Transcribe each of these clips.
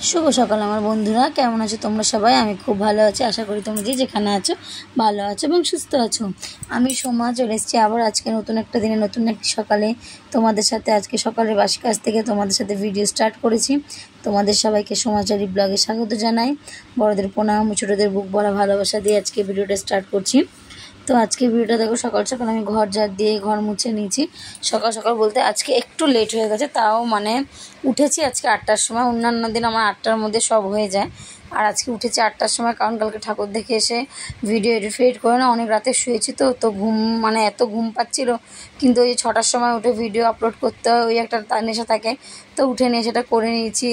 শুভ সকাল আমার বন্ধুরা, কেমন আছো তোমরা সবাই? আমি খুব ভালো আছি। আশা করি তোমরা যে যেখানে আছো ভালো আছো এবং সুস্থ আছো। আমি সোমা চলে এসেছি আবার আজকে নতুন একটা দিনে নতুন একটি সকালে তোমাদের সাথে। আজকে সকালের বাসি কাজ থেকে তোমাদের সাথে ভিডিও স্টার্ট করেছি। তোমাদের সবাইকে সোমাচারী ব্লগে স্বাগত জানাই। বড়দের প্রণাম, ছোটোদের বুক ভরা ভালোবাসা দিয়ে আজকে ভিডিওটা স্টার্ট করছি। তো আজকে ভিডিওটা দেখো, সকাল সকাল আমি ঘর ঝাড় দিয়ে ঘর মুছে নিয়েছি। সকাল সকাল বলতে আজকে একটু লেট হয়ে গেছে, তাও মানে উঠেছি আজকে 8টার সময়। অন্যান্য দিন আমার 8টার মধ্যে সব হয়ে যায়, আর আজকে উঠেছি 8টার সময়, কারণ কালকে ঠাকুর দেখে এসে ভিডিও এডিট করে না অনেক রাতে শুয়েছি। তো ঘুম মানে এত ঘুম পাচ্ছিল, কিন্তু ওই 6টার সময় উঠে ভিডিও আপলোড করতে হয়, ওই একটা নেশা থাকে। তো উঠে নিয়ে সেটা করে নিয়েছি।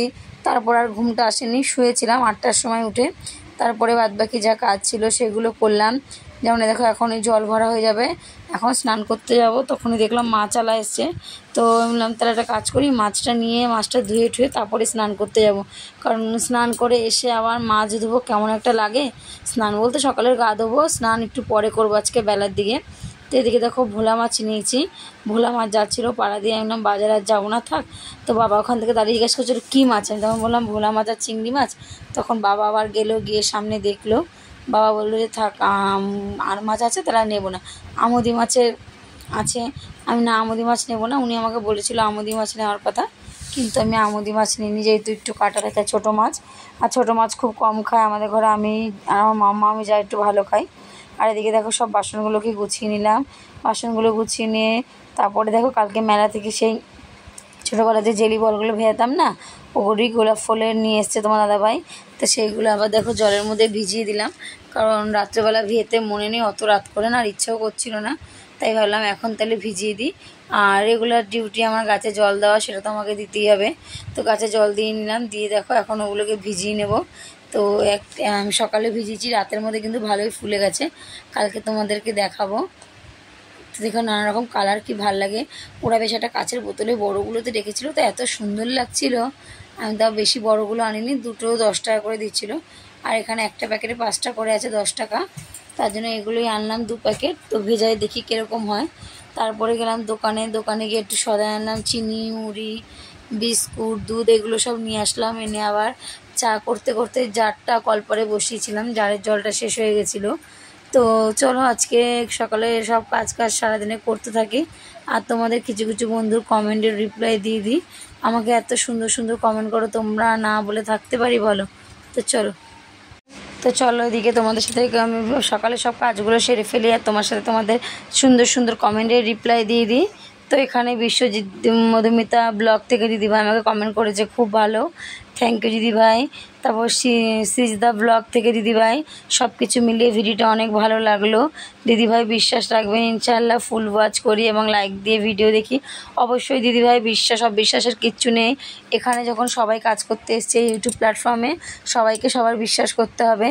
তারপর আর ঘুমটা আসেনি, শুয়েছিলাম 8টার সময় উঠে। তারপরে বাদবাকি যা কাজ ছিল সেগুলো করলাম। যেমন দেখো, এখন এই জল ভরা হয়ে যাবে, এখন স্নান করতে যাব। তখনই দেখলাম মাছ আলা এসছে, তো আমি বললাম তাহলে একটা কাজ করি, মাছটা নিয়ে মাছটা ধুয়ে ঠুয়ে তারপরে স্নান করতে যাব। কারণ স্নান করে এসে আবার মাছ ধোবো কেমন একটা লাগে। স্নান বলতে সকালের গা ধোবো, স্নান একটু পরে করবো আজকে বেলার দিকে। তো এদিকে দেখো ভোলা মাছ নিয়েছি, ভোলা মাছ যাচ্ছিলো পাড়া দিয়ে। আমি বললাম বাজারে আর যাবো না, থাক। তো বাবা ওখান থেকে দাঁড়িয়ে জিজ্ঞেস করছিল কী মাছ, আমি তখন বললাম ভোলা মাছ আর চিংড়ি মাছ। তখন বাবা আবার গেলো, গিয়ে সামনে দেখলো। বাবা বললো যে থাক, আর মাছ আছে তারা নেবো না, আমুদি মাছের আছে। আমি না, আমুদি মাছ নেবো না। উনি আমাকে বলেছিল আমুদি মাছ নেওয়ার কথা, কিন্তু আমি আমুদি মাছ নিইনি, যেহেতু একটু কাটা থাকে ছোটো মাছ। আর ছোটো মাছ খুব কম খায় আমাদের ঘরে, আমি আর আমার মাম্মা, আমি যা একটু ভালো খাই। আর এদিকে দেখো সব বাসনগুলোকে গুছিয়ে নিলাম। বাসনগুলো গুছিয়ে নিয়ে তারপরে দেখো, কালকে মেলা থেকে সেই ছোটোবেলাতে জেলি বলগুলো ভেজাতাম না, ওগুলি গোলাপ ফুলের নিয়ে এসছে তোমার দাদাভাই। তো সেইগুলো আবার দেখো জলের মধ্যে ভিজিয়ে দিলাম, কারণ রাত্রেবেলা ভিজেতে মনে নেই, অত রাত করে না, আর ইচ্ছাও করছিল না। তাই ভাবলাম এখন তাহলে ভিজিয়ে দিই। আর রেগুলার ডিউটি আমার গাছে জল দেওয়া, সেটা তো আমাকে দিতেই হবে। তো গাছে জল দিয়ে নিলাম, দিয়ে দেখো এখন ওগুলোকে ভিজিয়ে নেব। তো আমি সকালে ভিজিয়েছি, রাতের মধ্যে কিন্তু ভালোই ফুলে গেছে, কালকে তোমাদেরকে দেখাবো। তো দেখো নানা রকম কালার, কি ভাল লাগে। ওরা বেশ একটা কাচের বোতলে বড়োগুলোতে রেখেছিলো, তো এত সুন্দর লাগছিল। আমি তাও বেশি বড়োগুলো আনিনি, দুটো 10 টাকা করে দিচ্ছিলো। আর এখানে একটা প্যাকেটে 5টা করে আছে, 10 টাকা। তার জন্য এগুলোই আনলাম 2 প্যাকেট। তো ভেজাই দেখি কীরকম হয়। তারপরে গেলাম দোকানে গিয়ে একটু সদাই আনলাম, চিনি, মুড়ি, বিস্কুট, দুধ, এগুলো সব নিয়ে আসলাম। এনে আবার চা করতে করতে জারটা কলপারে বসিয়েছিলাম, জারের জলটা শেষ হয়ে গেছিলো। তো চলো আজকে সকালে সব কাজ সারাদিনে করতে থাকি, আর তোমাদের কিছু কিছু বন্ধুর কমেন্টের রিপ্লাই দিয়ে দিই। আমাকে এত সুন্দর সুন্দর কমেন্ট করো, তোমরা না বলে থাকতে পারি বলো? তো চলো এদিকে তোমাদের সাথে আমি সকালে সব কাজগুলো সেরে ফেলি, আর তোমার সাথে তোমাদের সুন্দর সুন্দর কমেন্টের রিপ্লাই দিয়ে দিই। তো এখানে বিশ্বজিৎ মধুমিতা ব্লগ থেকে দিদিভাই আমাকে কমেন্ট করেছে, খুব ভালো, থ্যাংক ইউ দিদিভাই। তারপর সিজদা ব্লগ থেকে দিদিভাই, সব কিছু মিলিয়ে ভিডিওটা অনেক ভালো লাগলো। দিদিভাই বিশ্বাস রাখবেন, ইনশাআল্লাহ ফুল ওয়াচ করি এবং লাইক দিয়ে ভিডিও দেখি। অবশ্যই দিদিভাই বিশ্বাসের কিচ্ছু নেই। এখানে যখন সবাই কাজ করতে এসছে ইউটিউব প্ল্যাটফর্মে, সবাইকে সবার বিশ্বাস করতে হবে।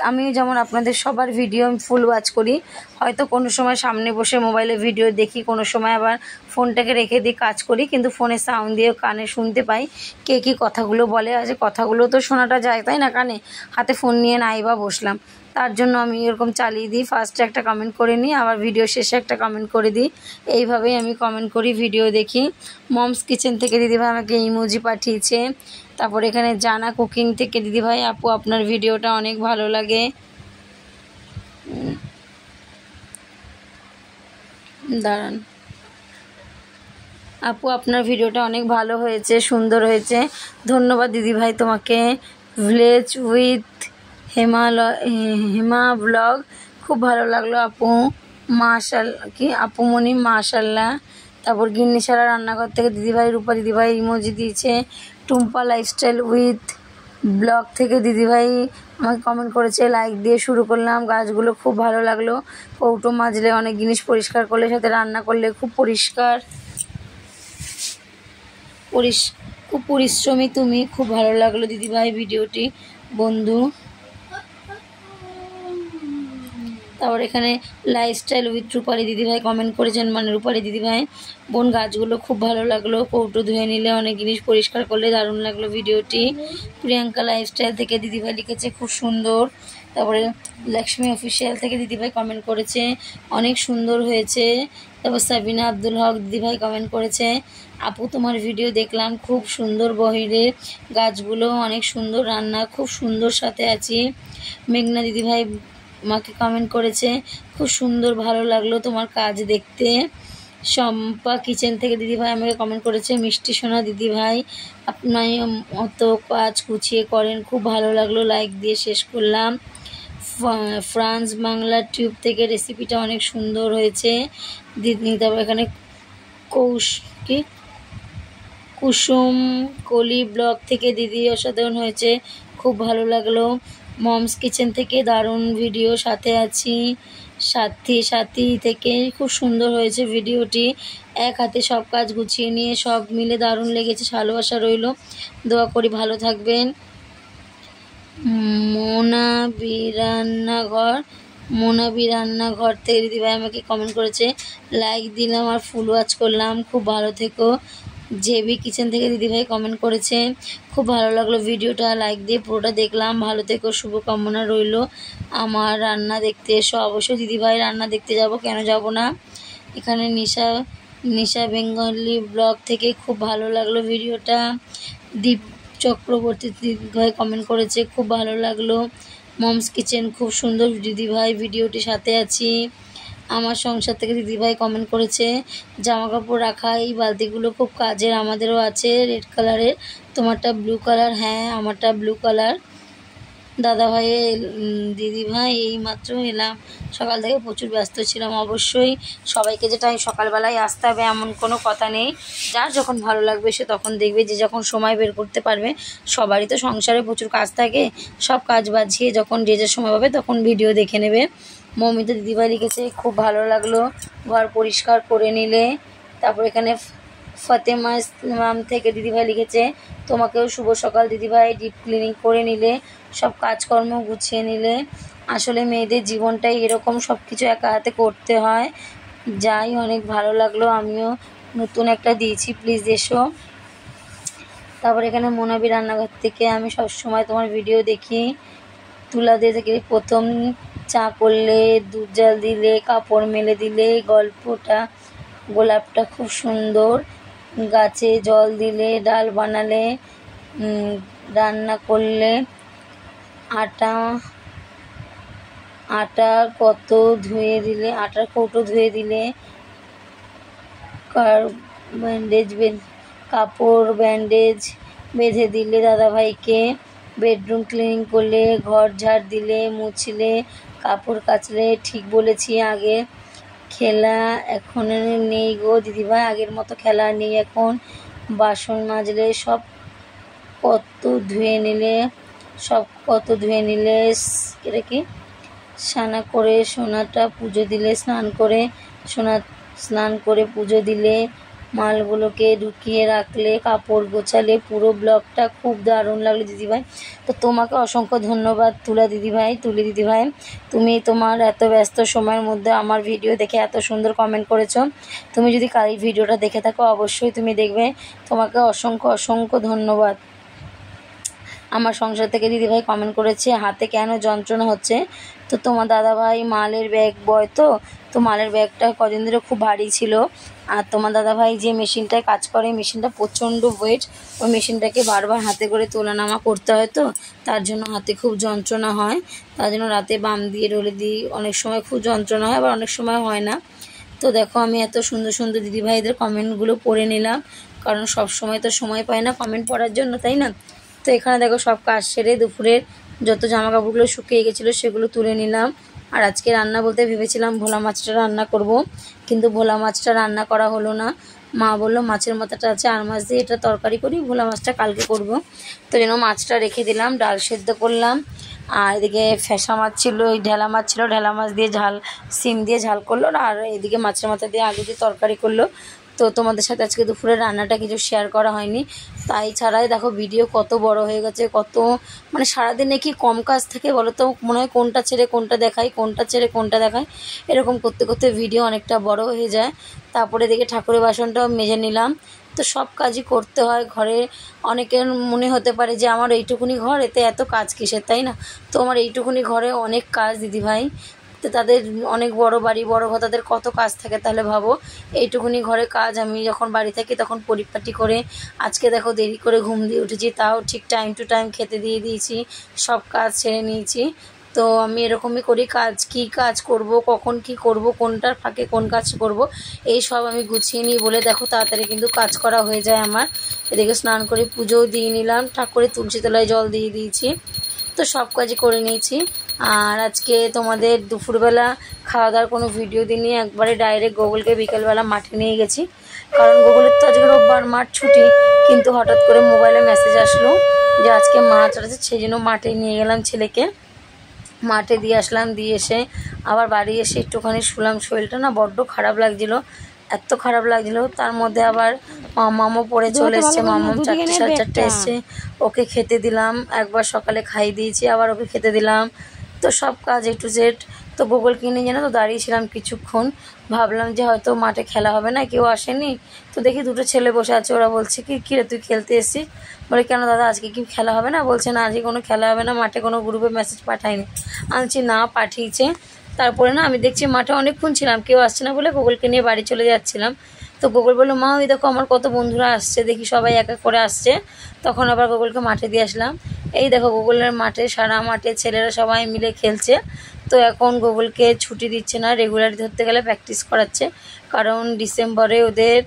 আমি যেমন আপনাদের সবার ভিডিও ফুল ওয়াচ করি, হয়তো কোনো সময় সামনে বসে মোবাইলে ভিডিও দেখি, কোনো সময় আবার ফোনটাকে রেখে দিয়ে কাজ করি, কিন্তু ফোনে সাউন্ড দিয়ে কানে শুনতে পাই কে কী কথাগুলো বলে। আছে কথাগুলো তো শোনাটা যায়, তাই না? কানে হাতে ফোন নিয়ে নাই বা বসলাম, তার জন্য আমি এরকম চালিয়ে দিই। ফার্স্টে একটা কমেন্ট করে নিই, আবার ভিডিও শেষে একটা কমেন্ট করে দিই। এইভাবেই আমি কমেন্ট করি, ভিডিও দেখি। মমস কিচেন থেকে দিদিভাই আমাকে ইমোজি পাঠিয়েছে। তারপর এখানে জানা কুকিং থেকে দিদিভাই, আপু আপনার ভিডিওটা অনেক ভালো লাগে। দাঁড়ান আপু, আপনার ভিডিওটা অনেক ভালো হয়েছে, সুন্দর হয়েছে, ধন্যবাদ দিদিভাই তোমাকে। ভিলেজ উইথ হেমা ব্লগ, খুব ভালো লাগলো আপু, আপুমণি মাশাল্লাহ। তারপর গিন্নিশালা রান্নাঘর থেকে দিদিভাই, রূপা দিদিভাই ইমোজি দিয়েছে। টুম্পা লাইফস্টাইল উইথ ব্লগ থেকে দিদিভাই আমাকে কমেন্ট করেছে, লাইক দিয়ে শুরু করলাম। গাছগুলো খুব ভালো লাগলো, কৌটো মাজলে অনেক জিনিস পরিষ্কার করলে, সাথে রান্না করলে খুব খুব পরিশ্রমী তুমি, খুব ভালো লাগলো দিদিভাই ভিডিওটি বন্ধু। তারপর এখানে লাইফস্টাইল উইথ রূপালী দিদিভাই কমেন্ট করেছেন, মানে রূপালী দিদিভাই, বোন গাছগুলো খুব ভালো লাগলো, কৌটো ধুয়ে নিলে অনেক জিনিস পরিষ্কার করলে দারুণ লাগলো ভিডিওটি। প্রিয়াঙ্কা লাইফস্টাইল থেকে দিদিভাই লিখেছে, খুব সুন্দর। তারপরে লক্ষ্মী অফিসিয়াল থেকে দিদিভাই কমেন্ট করেছে অনেক সুন্দর হয়েছে। তারপর সাবিনা আব্দুল হক দিদিভাই কমেন্ট করেছে আপু তোমার ভিডিও দেখলাম, খুব সুন্দর, বহিরের গাছগুলো অনেক সুন্দর, রান্না খুব সুন্দর, সাথে আছি। মেঘনা দিদিভাই আমাকে কমেন্ট করেছে খুব সুন্দর, ভালো লাগলো তোমার কাজ দেখতে। শম্পা কিচেন থেকে দিদিভাই আমাকে কমেন্ট করেছে মিষ্টি সোনা দিদিভাই আপনি অত কাজ গুছিয়ে করেন, খুব ভালো লাগলো, লাইক দিয়ে শেষ করলাম। ফ্রান্স বাংলা টিউব থেকে রেসিপিটা অনেক সুন্দর হয়েছে দিদি। তারপর এখানে কুসুম কলি ব্লগ থেকে দিদি অসাধারণ হয়েছে, খুব ভালো লাগলো। মমস কিচেন থেকে দারুণ ভিডিও, সাথে আছি। সাথী থেকে খুব সুন্দর হয়েছে ভিডিওটি, এক হাতে সব কাজ গুছিয়ে নিয়ে সব মিলে দারুণ লেগেছে, ভালোবাসা রইল, দোয়া করি ভালো থাকবেন। মোনাবি রান্নাঘর থেকে দিদিভাই আমাকে কমেন্ট করেছে লাইক দিলাম আর ফুল ওয়াচ করলাম, খুব ভালো থেকো। জেবি কিচেন থেকে দিদিভাই কমেন্ট করেছে খুব ভালো লাগলো ভিডিওটা, লাইক দিয়ে পুরোটা দেখলাম, ভালো থেকো, শুভকামনা রইল। আমার রান্না দেখতে এসো, অবশ্যই দিদিভাই রান্না দেখতে যাব, কেন যাব না। এখানে নিশা বেঙ্গলি ব্লগ থেকে খুব ভালো লাগলো ভিডিওটা। দীপ চক্রবর্তী দিদিভাই কমেন্ট করেছে খুব ভালো লাগলো। মমস কিচেন খুব সুন্দর দিদিভাই, ভিডিওটি সাথে আছি। আমার সংসার থেকে দিদিভাই কমেন্ট করেছে জামা কাপড় রাখা এই বালতিগুলো খুব কাজের, আমাদেরও আছে রেড কালারের, তোমারটা ব্লু কালার। হ্যাঁ আমারটা ব্লু কালার। দাদাভাই দিদিভাই এই মাত্র এলাম, সকাল থেকে প্রচুর ব্যস্ত ছিলাম। অবশ্যই সবাইকে যেটা সকালবেলায় আসতে হবে এমন কোনো কথা নেই, যার যখন ভালো লাগবে সে তখন দেখবে, যে যখন সময় বের করতে পারবে। সবারই তো সংসারে প্রচুর কাজ থাকে, সব কাজ বাজিয়ে যখন যে যে সময় পাবে তখন ভিডিও দেখে নেবে। মমিতা দিদিভাই লিখেছে খুব ভালো লাগলো, ঘর পরিষ্কার করে নিলে। তারপর এখানে ফাতেমা ইসলাম থেকে দিদিভাই লিখেছে তোমাকেও শুভ সকাল দিদিভাই, ডিপ ক্লিনিং করে নিলে, সব কাজকর্ম গুছিয়ে নিলে। আসলে মেয়েদের জীবনটাই এরকম, সব কিছু একা হাতে করতে হয়। যাই অনেক ভালো লাগলো, আমিও নতুন একটা দিয়েছি, প্লিজ এসো। তারপর এখানে মোনাবি রান্নাঘর থেকে আমি সবসময় তোমার ভিডিও দেখি, তুলা দিয়ে থেকে প্রথম চা করলে, দুধ জাল দিলে, কাপড় মেলে দিলে, গোলাপটা খুব সুন্দর, গাছে জল দিলে, ডাল বানালে, রান্না করলে, আটার কৌটো ধুয়ে দিলে, কাপড় ব্যান্ডেজ বেঁধে দিলে দাদাভাইকে, বেডরুম ক্লিনিং করলে, ঘর ঝাড় দিলে, মুছলে, কাপড় কাচলে। ঠিক বলেছি, আগে খেলা এখন নেই গো দিদিভাই, আগের মতো খেলা নেই এখন। বাসন মাজলে, সব কত ধুয়ে নিলে এটা কি স্নান করে পুজো দিলে, মালগুলোকে ঢুকিয়ে রাখলে, কাপড় গোছালে। পুরো ব্লগটা খুব দারুণ লাগলো দিদিভাই। তো তোমাকে অসংখ্য ধন্যবাদ তুলি দিদিভাই, তুমি তোমার এত ব্যস্ত সময়ের মধ্যে আমার ভিডিও দেখে এত সুন্দর কমেন্ট করেছো। তুমি যদি কাল এই ভিডিওটা দেখে থাকো অবশ্যই তুমি দেখবে, তোমাকে অসংখ্য ধন্যবাদ। আমার সংসার থেকে দিদিভাই কমেন্ট করেছে হাতে কেন যন্ত্রণা হচ্ছে। তো তোমার দাদাভাই মালের ব্যাগ বয়, তো মালের ব্যাগটা কদিন ধরে খুব ভারী ছিল। আর তোমার দাদাভাই যে মেশিনটায় কাজ করে, মেশিনটা প্রচণ্ড ওয়েট, ওই মেশিনটাকে বারবার হাতে করে তোলা নামা করতে হয়, তো তার জন্য হাতে খুব যন্ত্রণা হয়। তার জন্য রাতে বাম দিয়ে রোলে দিই, অনেক সময় খুব যন্ত্রণা হয়, আবার অনেক সময় হয় না। তো দেখো আমি এত সুন্দর সুন্দর দিদিভাইদের কমেন্টগুলো পড়ে নিলাম, কারণ সব সময় তো সময় পাই না কমেন্ট পড়ার জন্য, তাই না। তো এখানে দেখো সব কাজ সেরে দুপুরের যত জামা কাপড়গুলো শুকিয়ে গেছিলো সেগুলো তুলে নিলাম। আর আজকে রান্না বলতে ভেবেছিলাম ভোলা মাছটা রান্না করব, কিন্তু ভোলা মাছটা রান্না করা হলো না। মা বললো মাছের মাথাটা আছে, আর মাছ দিয়ে এটা তরকারি করি, ভোলা মাছটা কালকে করব। তো যেন মাছটা রেখে দিলাম, ডাল সেদ্ধ করলাম। আর এদিকে ফ্যাসা মাছ ছিল, ওই ঢেলা মাছ ছিল, ঢেলা মাছ দিয়ে সিম দিয়ে ঝাল করলো, আর এদিকে মাছের মাথা দিয়ে আলু দিয়ে তরকারি করলো। তো তোমাদের সাথে আজকে দুপুরে রান্নাটা কিছু শেয়ার করা হয়নি, তাই ছাড়াই দেখো ভিডিও কত বড় হয়ে গেছে, কত মানে সারাদিনে কি কম কাজ থাকে বলো তো, মনে হয় কোনটা ছেড়ে কোনটা দেখাই, কোনটা ছেড়ে কোনটা দেখাই, এরকম করতে করতে ভিডিও অনেকটা বড় হয়ে যায়। তারপরে দেখে ঠাকুরের বাসনটাও মেজে নিলাম। তো সব কাজই করতে হয় ঘরে। অনেকের মনে হতে পারে যে আমার এইটুকুনি ঘর, এতে এত কাজ কিসের, তাই না? তো আমার এইটুকুনি ঘরে অনেক কাজ দিদিভাই, তো তাদের অনেক বড় বাড়ি বড় ঘর, তাদের কত কাজ থাকে তাহলে ভাবো। এইটুকুনি ঘরে কাজ আমি যখন বাড়ি থাকি তখন পরিপাটি করে, আজকে দেখো দেরি করে ঘুম দিয়ে উঠেছি, তাও ঠিক টাইম টু টাইম খেতে দিয়ে দিয়েছি, সব কাজ ছেড়ে নিয়েছি। তো আমি এরকমই করি, কাজ কি কাজ করব, কখন কি করব, কোনটার ফাঁকে কোন কাজ করব, এই সব আমি গুছিয়ে নিই বলে দেখো তাড়াতাড়ি কিন্তু কাজ করা হয়ে যায় আমার। এদিকে স্নান করে পুজোও দিয়ে নিলাম, ঠাকুরের তুলসী তলায় জল দিয়ে দিয়েছি, তো সব কাজই করে নিয়েছি। আর আজকে তোমাদের দুপুরবেলা খাওয়া দাওয়ার কোনো ভিডিও দিইনি, একবারে ডাইরেক্ট গুগলকে বিকেলবেলা মাঠে নিয়ে গেছি, কারণ গুগলের তো আজকে রোববার মাঠ ছুটি, কিন্তু হঠাৎ করে মোবাইলে মেসেজ আসলো যে আজকে মাছ আছে, সেই জন্য মাঠে নিয়ে গেলাম ছেলেকে, মাঠে দিয়ে আসলাম। দিয়ে এসে আবার বাড়ি এসে একটুখানি শুলাম, শরীরটা না বড্ড খারাপ লাগছিলো, এত খারাপ লাগছিলো। তার মধ্যে আবার মামামও পড়ে চলে এসছে, মামাম 4টে 4:30 এসছে, ওকে খেতে দিলাম, একবার সকালে খাইয়ে দিয়েছি, আবার ওকে খেতে দিলাম। তো সব কাজ A to Z। তো গুগল কিনে জানো তো দাঁড়িয়েছিলাম কিছুক্ষণ, ভাবলাম যে হয়তো মাঠে খেলা হবে না, কেউ আসেনি, তো দেখি দুটো ছেলে বসে আছে, ওরা বলছে কি রে তুই খেলতে এসেছিস? বলে কেন দাদা আজকে কি খেলা হবে না? বলছে না আজকে কোনো খেলা হবে না, মাঠে কোনো গ্রুপে মেসেজ পাঠায়নি। আনছি না, পাঠিয়েছে। তারপরে না আমি দেখছি মাঠে অনেকক্ষণ ছিলাম, কেউ আসছে না বলে গুগলকে নিয়ে বাড়ি চলে যাচ্ছিলাম। তো গুগল বললো মা ওই দেখো আমার কত বন্ধুরা আসছে, দেখি সবাই এক এক করে আসছে। তখন আবার গুগলকে মাঠে দিয়ে আসলাম, এই দেখো গুগলের মাঠে সারা মাঠে ছেলেরা সবাই মিলে খেলছে। তো এখন গুগলকে ছুটি দিচ্ছে না, রেগুলার ধরতে গেলে প্র্যাকটিস করাচ্ছে, কারণ ডিসেম্বরে ওদের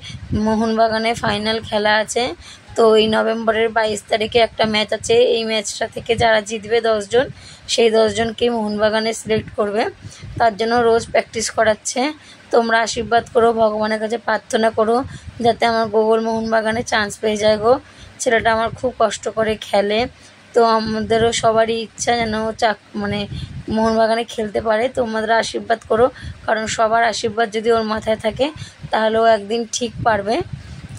মোহনবাগানে ফাইনাল খেলা আছে। তো এই নভেম্বরের 22 তারিখে একটা ম্যাচ আছে, এই ম্যাচটা থেকে যারা জিতবে 10 জন, সেই 10 জনকেই মোহনবাগানে সিলেক্ট করবে, তার জন্য রোজ প্র্যাকটিস করাচ্ছে। তোমরা আশীর্বাদ করো, ভগবানের কাছে প্রার্থনা করো যাতে আমার গুগল মোহনবাগানে চান্স পেয়ে যায় গো। ছেলেটা আমার খুব কষ্ট করে খেলে, তো আমাদেরও সবারই ইচ্ছা যেন মানে মোহনবাগানে খেলতে পারে। তোমরা আশীর্বাদ করো, কারণ সবার আশীর্বাদ যদি ওর মাথায় থাকে তাহলে ও একদিন ঠিক পারবে।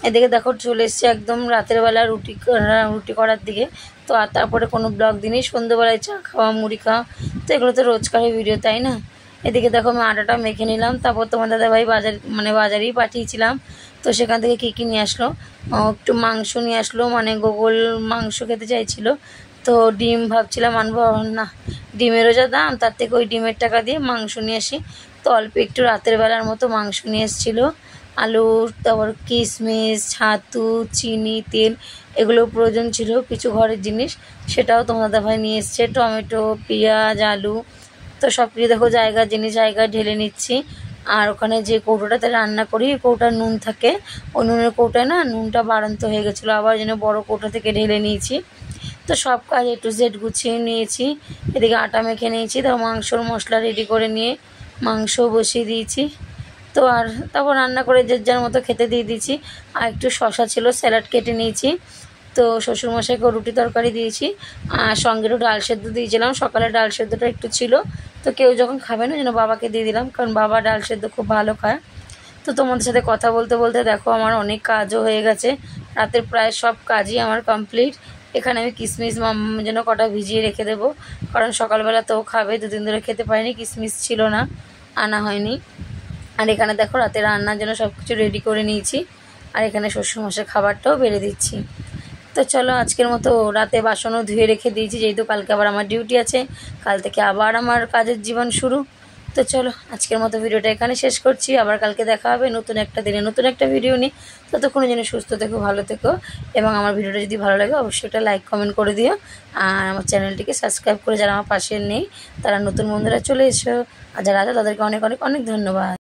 এদিকে দেখো চলে এসছে একদম রাতের বেলা রুটি করার দিকে। তো আর তারপরে কোনো ব্লগ দিনই সন্ধ্যেবেলায় চা খাওয়া, মুড়ি খাওয়া, তো এগুলো তো রোজকারের ভিডিও, তাই না? এদিকে দেখো আমি আটাটা মেখে নিলাম, তারপর তোমার দাদাভাই বাজারেই পাঠিয়েছিলাম। তো সেখান থেকে কী নিয়ে আসলো, একটু মাংস নিয়ে আসলো, মানে গুগল মাংস খেতে চাইছিল। তো ডিম ভাবছিলাম আনবো, না ডিমেরও যা দাম, তার থেকে ওই ডিমের টাকা দিয়ে মাংস নিয়ে আসি। তো অল্প একটু রাতের বেলার মতো মাংস নিয়ে এসেছিলো, আলু, তারপর কিশমিশ, ছাতু, চিনি, তেল, এগুলো প্রয়োজন ছিল, কিছু ঘরের জিনিস, সেটাও তোমার দাদাভাই নিয়ে এসছে, টমেটো, পেঁয়াজ, আলু। তো সব কিছু দেখো জায়গার জিনিস জায়গায় ঢেলে নিচ্ছি। আর ওখানে যে কৌটোটাতে রান্না করি, কৌটার নুন থাকে, ওই নুনের কৌটায় না নুনটা বাড়ন্ত হয়ে গেছিলো, আবার যেন বড় কৌটা থেকে ঢেলে নিয়েছি। তো সব কাজ A to Z গুছিয়ে নিয়েছি। এদিকে আটা মেখে নিয়েছি, তো মাংসর মশলা রেডি করে নিয়ে মাংস বসিয়ে দিয়েছি। তো আর তারপর রান্না করে যে যার মতো খেতে দিয়ে দিয়েছি। আর একটু শশা ছিল, স্যালাড কেটে নিয়েছি। তো শ্বশুরমশাইকেও রুটি তরকারি দিয়েছি, আর সঙ্গে একটু ডাল সেদ্ধ দিয়েছিলাম, সকালে ডাল সেদ্ধটা একটু ছিল, তো কেউ যখন খাবে না যেন বাবাকে দিয়ে দিলাম, কারণ বাবা ডাল সেদ্ধ খুব ভালো খায়। তো তোমাদের সাথে কথা বলতে বলতে দেখো আমার অনেক কাজও হয়ে গেছে, রাতের প্রায় সব কাজই আমার কমপ্লিট। এখানে আমি কিশমিশ মামার জন্য কটা ভিজিয়ে রেখে দেবো, কারণ সকালবেলা তো খাবে, 2 দিন ধরে খেতে পারিনি, কিশমিশ ছিল না, আনা হয়নি। আর এখানে দেখো রাতে রান্নার জন্য সব কিছু রেডি করে নিয়েছি, আর এখানে শ্বশুরমশাই খাবারটাও বেড়ে দিচ্ছি। তো চলো আজকের মতো রাতে বাসনও ধুয়ে রেখে দিয়েছি, যেহেতু কালকে আবার আমার ডিউটি আছে, কাল থেকে আবার আমার কাজের জীবন শুরু। তো চলো আজকের মতো ভিডিওটা এখানে শেষ করছি, আবার কালকে দেখা হবে নতুন একটা দিনে নতুন একটা ভিডিও নিয়ে। ততক্ষণে যেন সুস্থ থেকো, ভালো থেকো, এবং আমার ভিডিওটা যদি ভালো লাগে অবশ্যই একটা লাইক কমেন্ট করে দিও, আর আমার চ্যানেলটিকে সাবস্ক্রাইব করে যারা আমার পাশে নেই তারা নতুন বন্ধুরা চলে এসো, আর যারা আছে তাদেরকে অনেক অনেক অনেক ধন্যবাদ।